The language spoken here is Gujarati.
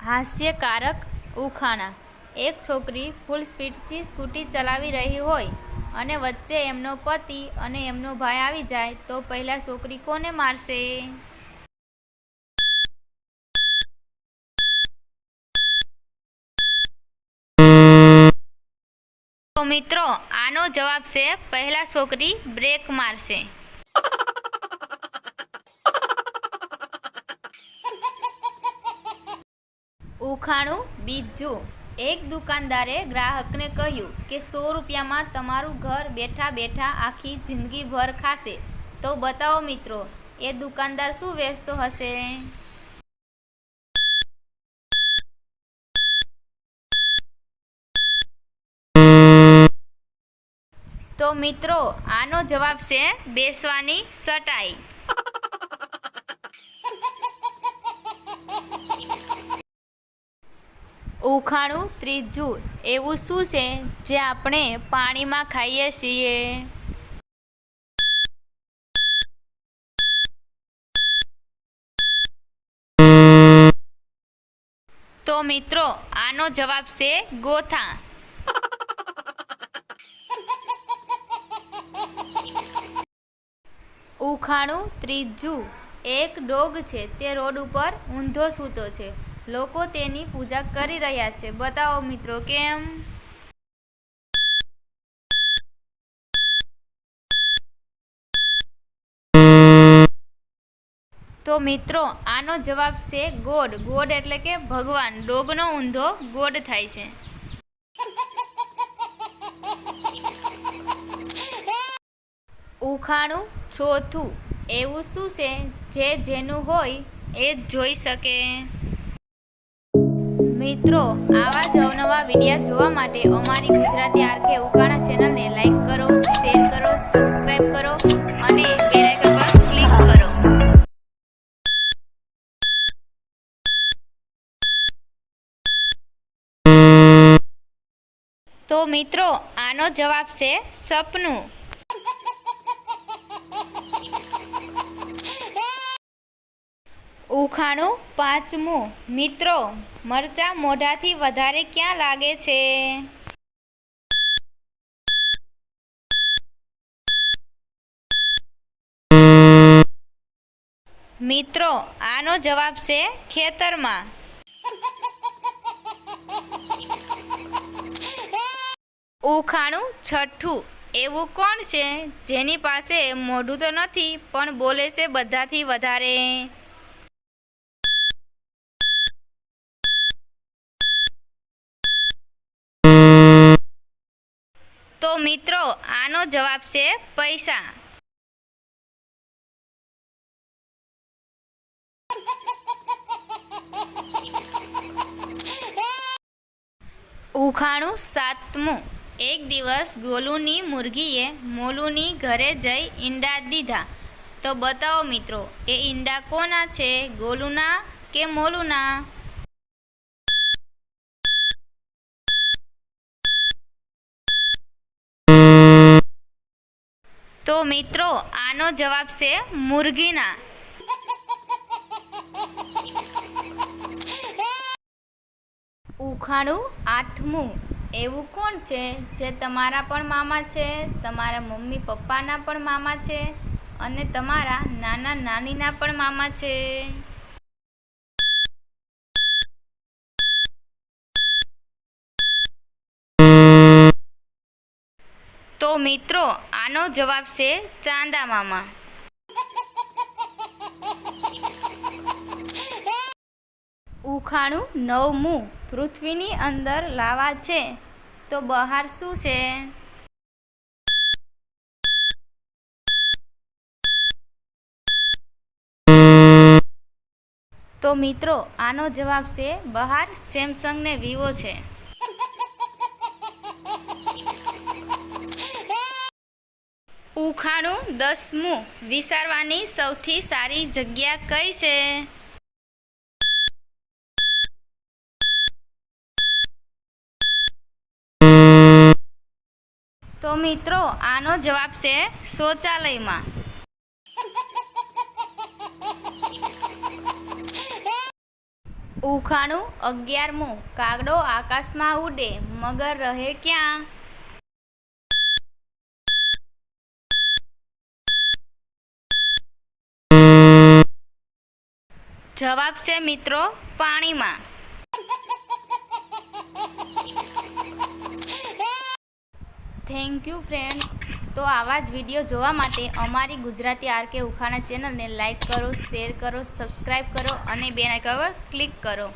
હાસ્યકારક ઉખાણા. એક છોકરી ફૂલ સ્પીડથી સ્કૂટી ચલાવી રહી હોય અને વચ્ચે એમનો પતિ અને એમનો ભાઈ આવી જાય તો પહેલાં છોકરી કોને મારશે? તો મિત્રો, આનો જવાબ છે પહેલાં છોકરી બ્રેક મારશે. ઉખાણું બીજું. એક દુકાનદારે ગ્રાહકને કહ્યું કે 100 રૂપિયામાં તમારું ઘર બેઠા બેઠા આખી જિંદગીભર ખાશે. તો બતાવો મિત્રો, એ દુકાનદાર શું વેચતો હશે? તો મિત્રો, આનો જવાબ છે બેસવાની ચટાઈ. ઉખાણું ત્રીજું. એવું શું છે જે આપણે પાણીમાં ખાઈએ છીએ? તો મિત્રો, આનો જવાબ છે ગોથા. ઉખાણું ત્રીજું. એક ડોગ છે તે રોડ ઉપર ઊંધો સૂતો છે. લોકો તેની પૂજા કરી રહ્યા છે. બતાવો મિત્રો, કેમ? તો મિત્રો, આનો જવાબ છે ગોડ. ગોડ એટલે કે ભગવાન. ડોગનો ઊંધો ગોડ થાય છે. ઉખાણું ચોથું. એવું શું છે જે જેનું હોય એ જ જોઈ શકે? મિત્રો, આવા જ અવનવા વિડીયો જોવા માટે અમારી ગુજરાતી આરકે ઉખાણા ચેનલને લાઈક કરો, શેર કરો, સબસ્ક્રાઈબ કરો અને બેલ આઇકન પર ક્લિક કરો. તો મિત્રો, આનો જવાબ છે સપનું. ઉખાણું પાંચમું. મિત્રો, મરચાં મોઢાથી વધારે ક્યાં લાગે છે? મિત્રો, આનો જવાબ છે ખેતરમાં. ઉખાણું છઠ્ઠું. એવું કોણ છે જેની પાસે મોઢું તો નથી પણ બોલે છે બધાથી વધારે? તો મિત્રો, આનો જવાબ છે પૈસા. ઉખાણું સાતમું. એક દિવસ ગોલુની મુરગીએ મોલુની ઘરે જઈ ઈંડા દીધા. તો બતાવો મિત્રો, એ ઈંડા કોના છે? ગોલુના કે મોલુના? તો મિત્રો, આનો જવાબ છે મુરગીના. ઉખાણું આઠમું. એવું કોણ છે જે તમારા પણ મામા છે, તમારા મમ્મી પપ્પાના પણ મામા છે અને તમારા નાના નાનીના પણ મામા છે? તો મિત્રો, આનો જવાબ છે ચાંદા મામા. ઉખાણું નવમું. પૃથ્વીની અંદર લાવા છે તો બહાર શું છે? તો મિત્રો, આનો જવાબ છે બહાર સેમસંગ ને વિવો છે. ઉખાણું દસમું. વિચારવાની સૌથી સારી જગ્યા કઈ છે? તો મિત્રો, આનો જવાબ છે શૌચાલયમાં. ઉખાણું 11મું કાગડો આકાશમાં ઉડે મગર રહે ક્યાં? જવાબ છે મિત્રો પાણીમાં. Thank you friends. તો આવા જ વિડીયો જોવા માટે અમારી ગુજરાતી આરકે ઉખાણા ચેનલને લાઈક કરો, શેર કરો, સબસ્ક્રાઈબ કરો અને બેલ આઇકન પર ક્લિક કરો.